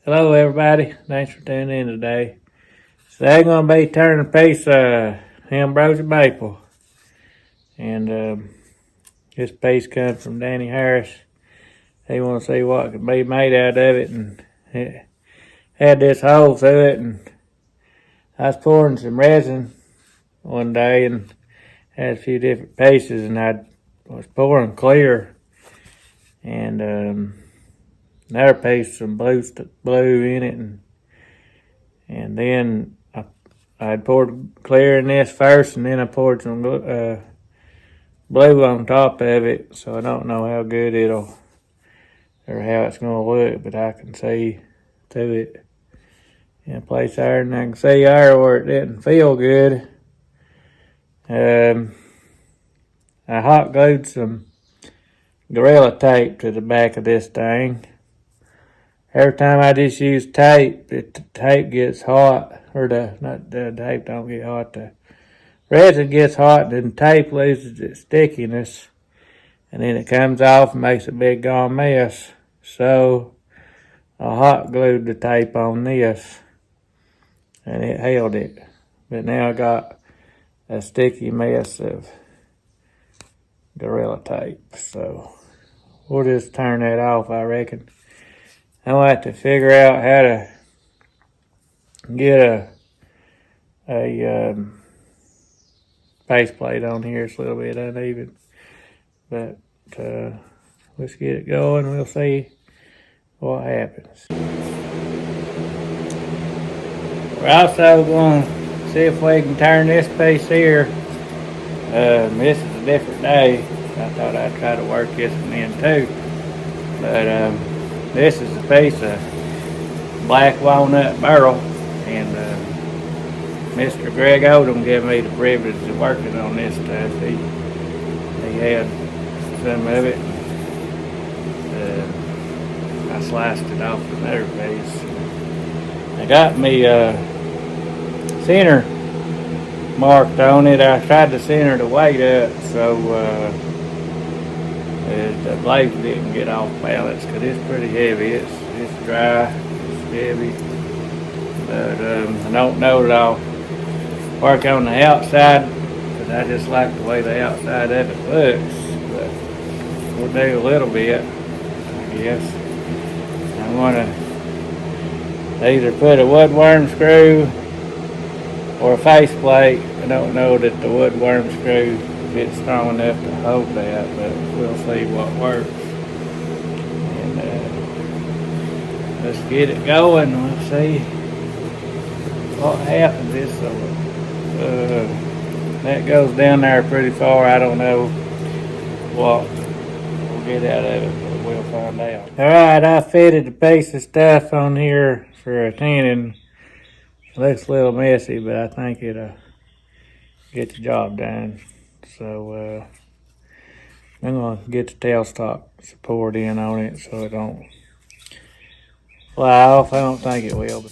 Hello everybody, thanks for tuning in today. Today I'm going to be turning a piece of Ambrosia maple. And this piece comes from Danny Harris. He wants to see what can be made out of it, and it had this hole through it, and I was pouring some resin one day and had a few different pieces, and I was pouring clear, and another piece, some blue in it, and then I poured clear in this first, and then I poured some blue on top of it. So I don't know how good it'll, or how it's going to look, but I can see through it in a place there, and I can see there where it didn't feel good. I hot glued some Gorilla tape to the back of this thing. Every time I just use tape, the tape gets hot, or the tape don't get hot, the resin gets hot, then the tape loses its stickiness, and then it comes off and makes a big gone mess. So I hot glued the tape on this, and it held it. But now I got a sticky mess of Gorilla tape, so we'll just turn that off, I reckon. I'll have to figure out how to get a faceplate on here. It's a little bit uneven, but let's get it going. We'll see what happens. We're also going to see if we can turn this piece here. This is a different day. I thought I'd try to work this one in too, but this is a piece of Black Walnut burl, and Mr. Greg Odom gave me the privilege of working on this stuff. He had some of it. I sliced it off another piece. I got me center marked on it. I tried to center the weight up so the blades didn't get off balance, because it's pretty heavy. It's dry, it's heavy. But I don't know that I'll work on the outside, because I just like the way the outside of it looks. But we'll do a little bit, I guess. I'm going to either put a woodworm screw or a faceplate. I don't know that the woodworm screw gets strong enough to hold that, but we'll see what works. And let's get it going. We'll see what happens. That goes down there pretty far. I don't know what we'll get out of it, but we'll find out. Alright, I fitted a piece of stuff on here for a tenon. It looks a little messy, but I think it'll get the job done. So I'm going to get the tailstock support in on it so it don't fly off. I don't think it will.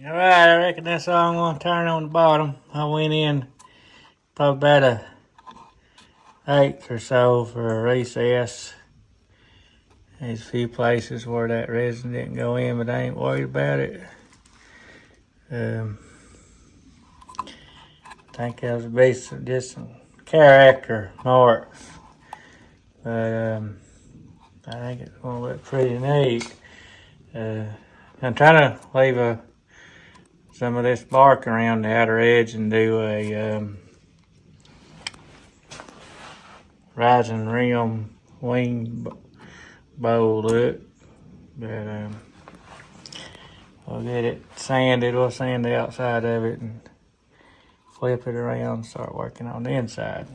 Alright, I reckon that's all I'm going to turn on the bottom. I went in probably about a eighth or so for a recess. There's a few places where that resin didn't go in, but I ain't worried about it. I think that was just some character marks. But I think it's going to look pretty neat. I'm trying to leave some of this bark around the outer edge and do a rising rim wing bow look. But we'll get it sanded. We'll sand the outside of it and flip it around and start working on the inside.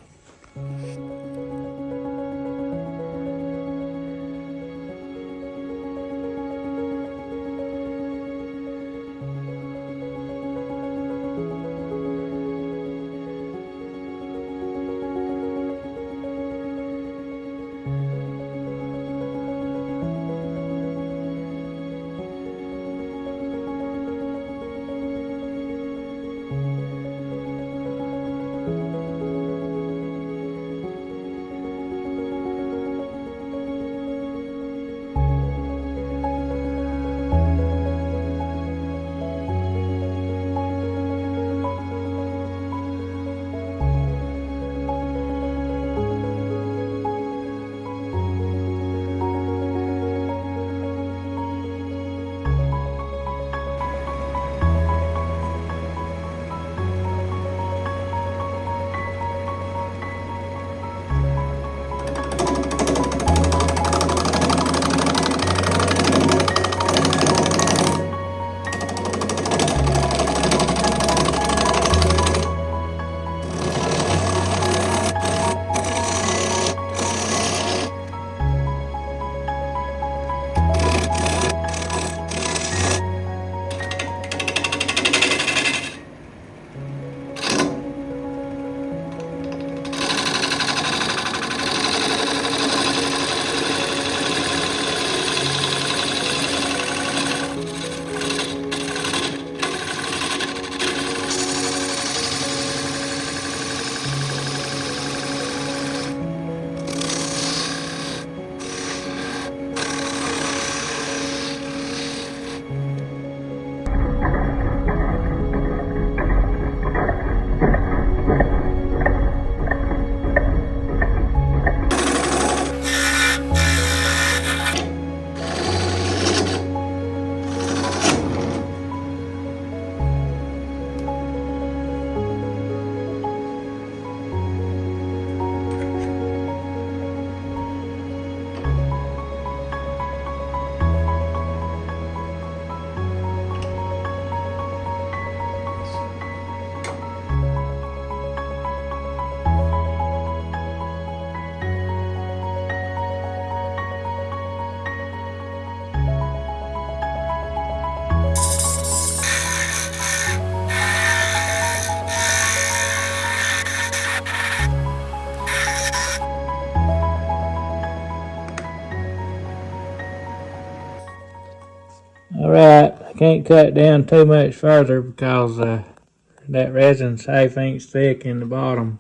Alright, I can't cut down too much further because that resin safe ain't thick in the bottom.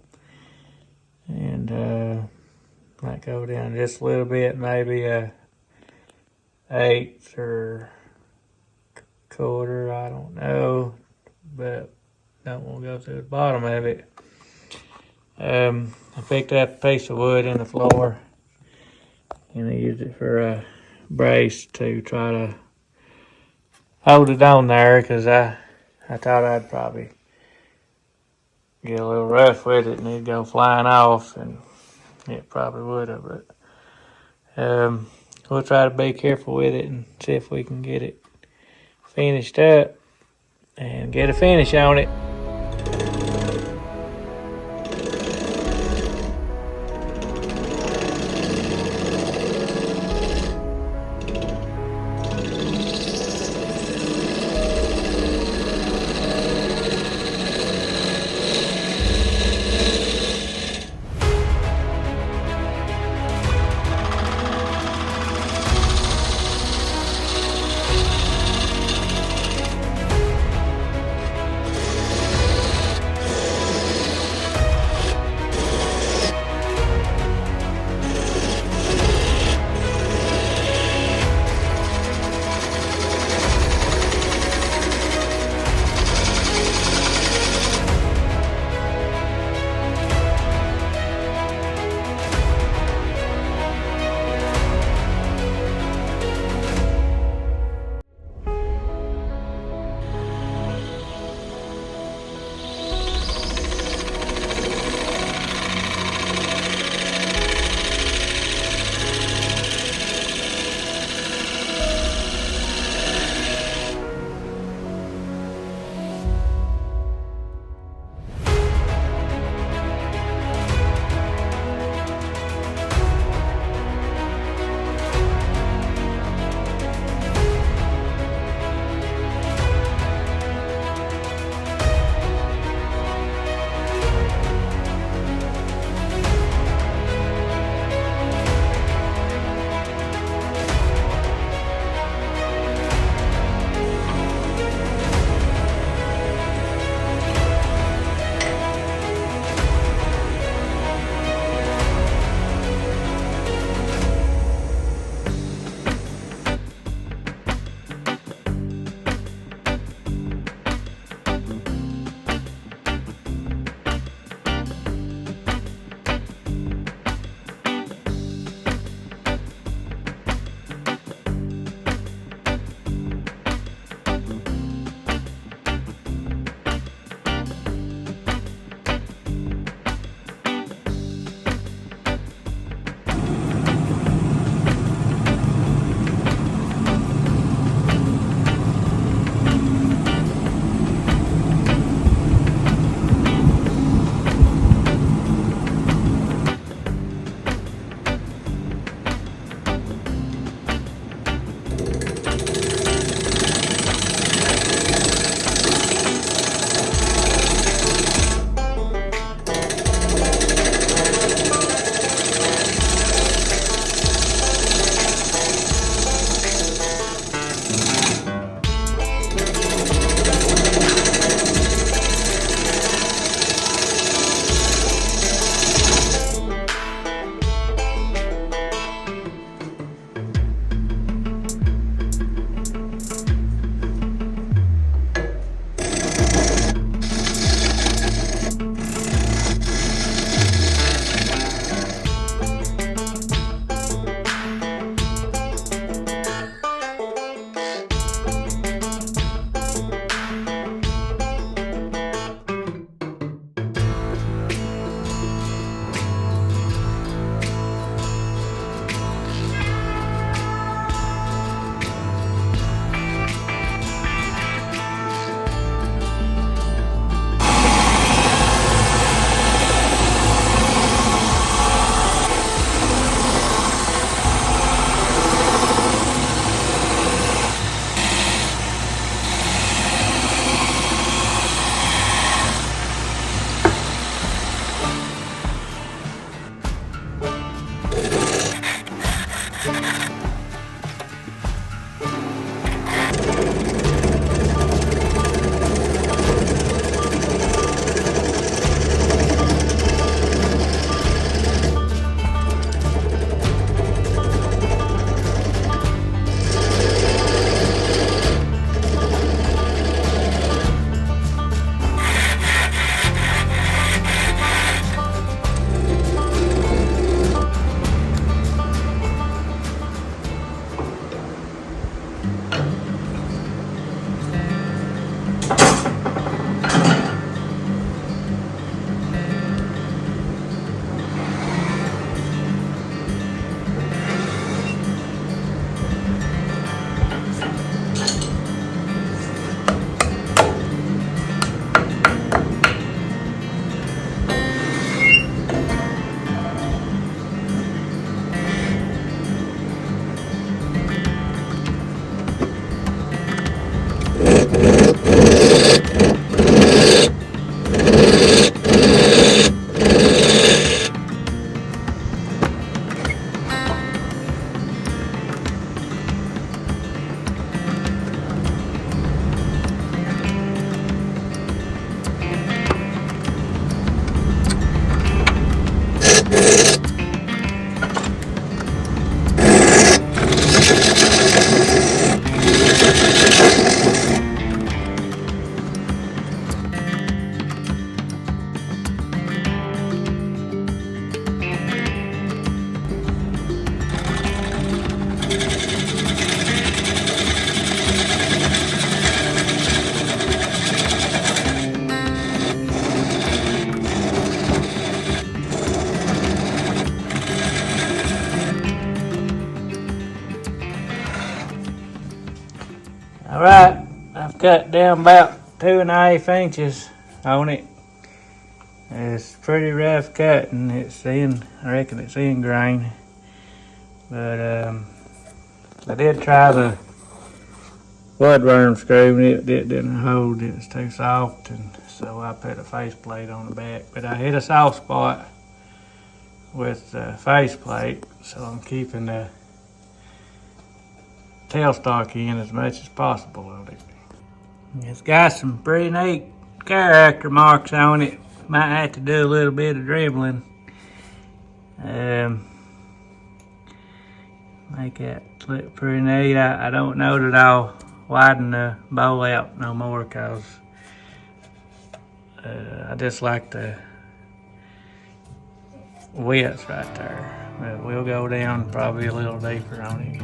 And might go down just a little bit, maybe a eighth or quarter, I don't know, but don't want to go to the bottom of it. I picked up a piece of wood in the floor and I used it for a brace to try to hold it on there, because I thought I'd probably get a little rough with it and it'd go flying off, and it probably would have, but we'll try to be careful with it and see if we can get it finished up and get a finish on it. Alright, I've cut down about 2.5 inches on it. It's pretty rough cut and it's in, I reckon it's in grain. But I did try the woodworm screw and it didn't hold, it was too soft, and so I put a faceplate on the back. But I hit a soft spot with the faceplate, so I'm keeping the tailstock in as much as possible on it. It's got some pretty neat character marks on it. Might have to do a little bit of dribbling. Make that look pretty neat. I don't know that I'll widen the bowl out no more, because I just like the width right there. But we'll go down probably a little deeper on it.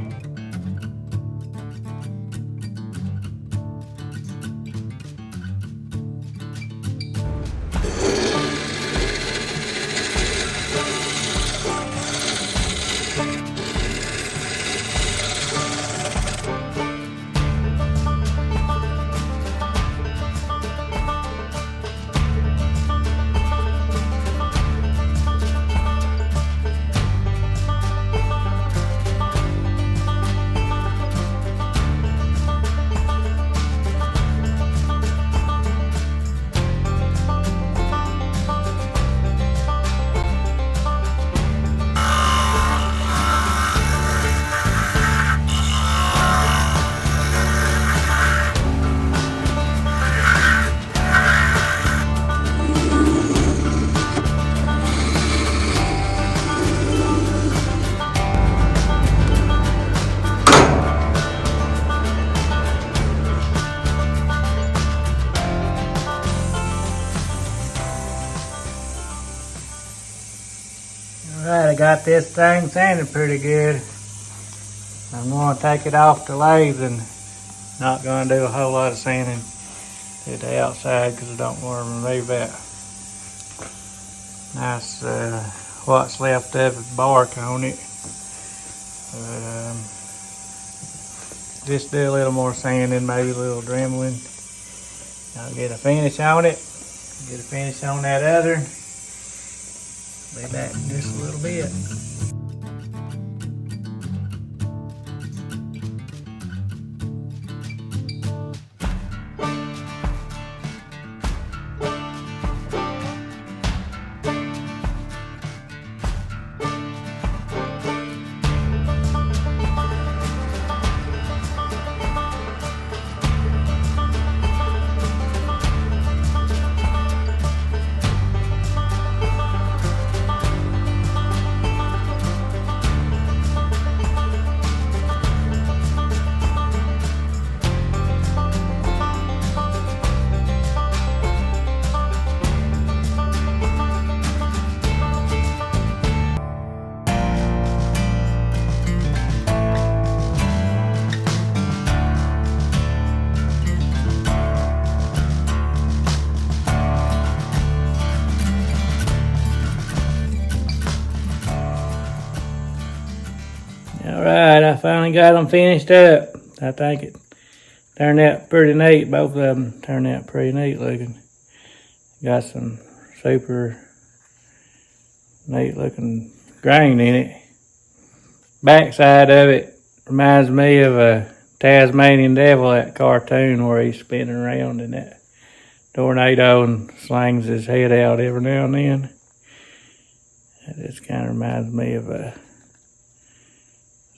Alright, I got this thing sanded pretty good. I'm going to take it off the lathe and not going to do a whole lot of sanding to the outside because I don't want to remove that nice what's left of it bark on it. Just do a little more sanding, maybe a little dribbling. I'll get a finish on it. Get a finish on that other. Be back in just a little bit. right, I finally got them finished up. I think it turned out pretty neat. Both of them turned out pretty neat looking. Got some super neat looking grain in it. Backside of it reminds me of a Tasmanian devil, that cartoon where he's spinning around in that tornado and slings his head out every now and then. It just kind of reminds me of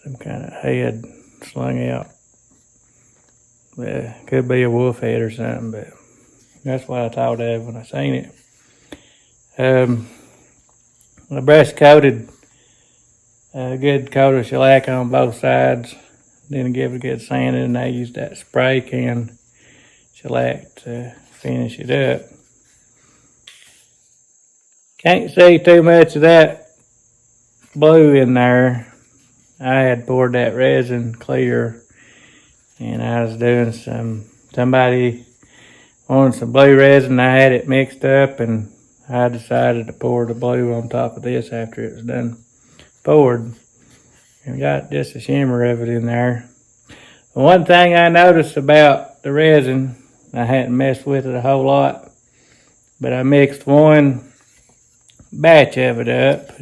some kind of head slung out. Could be a wolf head or something, but that's what I thought of when I seen it. I brush coated a good coat of shellac on both sides. Then give it a good sanding, and I used that spray can shellac to finish it up. Can't see too much of that blue in there. I had poured that resin clear, and I was doing somebody wanted some blue resin. I had it mixed up, and I decided to pour the blue on top of this after it was done poured. And got just a shimmer of it in there. One thing I noticed about the resin, I hadn't messed with it a whole lot, but I mixed one batch of it up,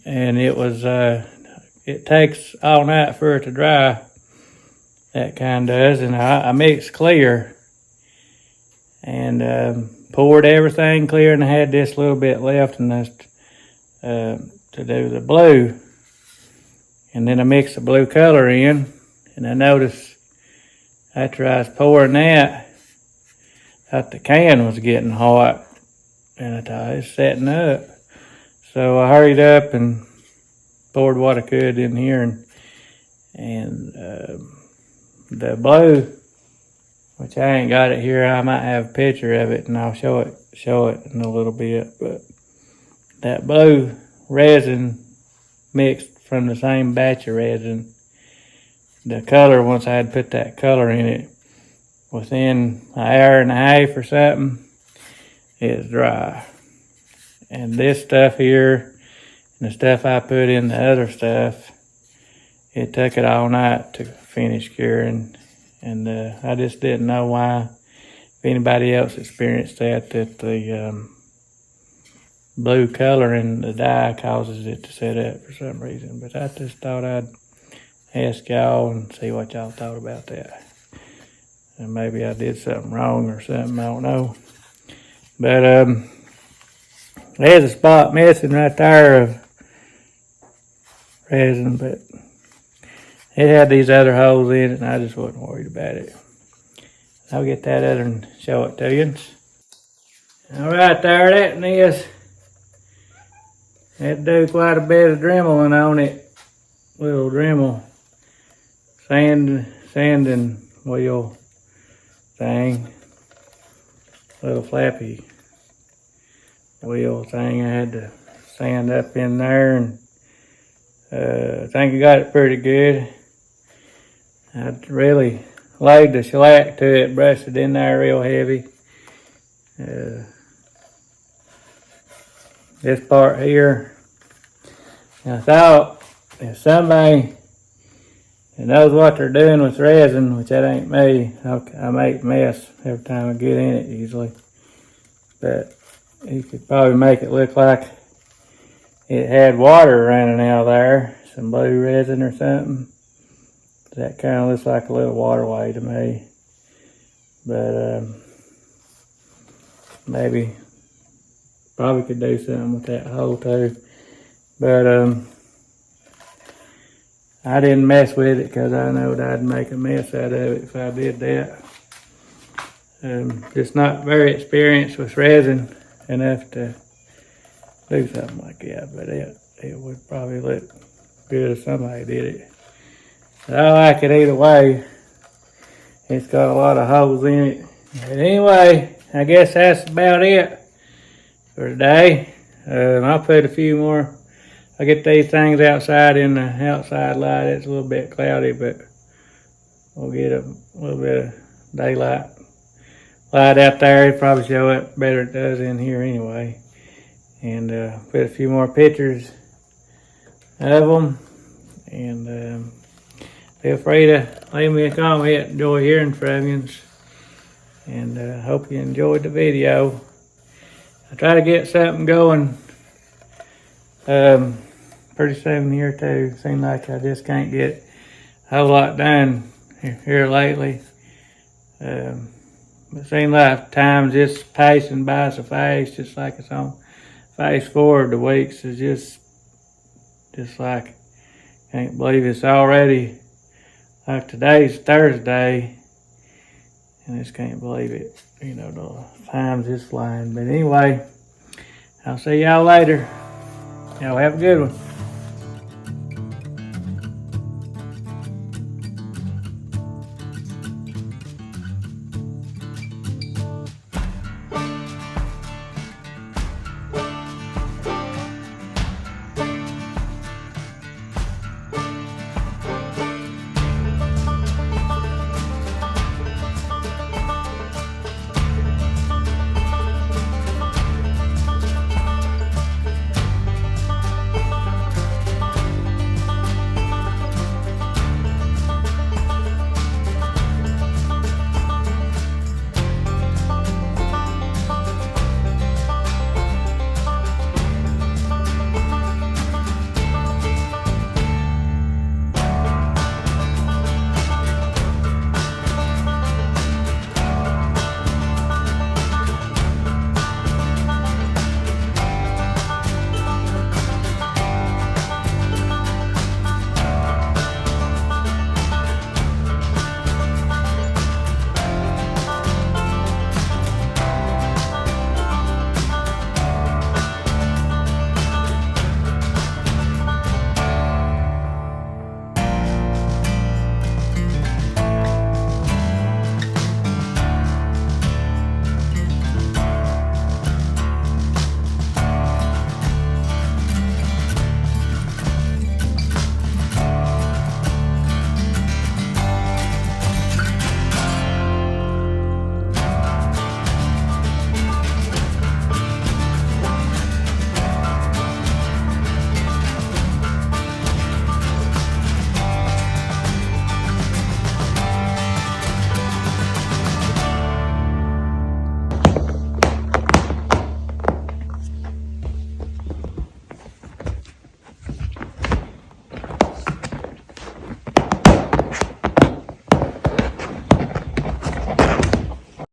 and it takes all night for it to dry. That kind does, and I mixed clear and poured everything clear, and I had this little bit left and that's to do the blue. And then I mixed the blue color in, and I noticed after I was pouring that the can was getting hot, and I thought it's setting up. So I hurried up and poured what I could in here, and the blue, which I ain't got it here, I might have a picture of it, and I'll show it in a little bit. But that blue resin mixed from the same batch of resin, the color, once I had put that color in it, within an hour and a half or something, it's dry. And this stuff here, and the stuff I put in the other stuff, it took it all night to finish curing. And I just didn't know why, if anybody else experienced that the blue color in the dye causes it to set up for some reason. But I just thought I'd ask y'all and see what y'all thought about that. And maybe I did something wrong or something, I don't know. But there's a spot missing right there of resin, but it had these other holes in it, and I just wasn't worried about it. I'll get that other and show it to you. All right, there that is. Had to do quite a bit of dremeling on it. Little Dremel sanding wheel thing. Little flappy wheel thing I had to sand up in there, and I think I got it pretty good. I really laid the shellac to it, brushed it in there real heavy. This part here, and I thought if somebody that knows what they're doing with resin, which that ain't me, I make a mess every time I get in it usually, but you could probably make it look like it had water running out of there, some blue resin or something. That kind of looks like a little waterway to me. But maybe, probably could do something with that hole too. But I didn't mess with it because I know that I'd make a mess out of it if I did that. Just not very experienced with resin enough to do something like that, but it would probably look good if somebody did it. But I like it either way. It's got a lot of holes in it. But anyway, I guess that's about it for today. I'll put a few more. I'll get these things outside in the outside light. It's a little bit cloudy, but we'll get a little bit of daylight light out there. It'll probably show up better than it does in here anyway. And put a few more pictures of them. And feel free to leave me a comment. Enjoy hearing from you. And hope you enjoyed the video. I try to get something going pretty soon here too. Seems like I just can't get a whole lot done here lately. It seems like time's just passing by so fast, just like it's on fast forward. The weeks is just like, can't believe it's already, like today's Thursday, and I just can't believe it. You know, the time's just flying. But anyway, I'll see y'all later. Y'all have a good one.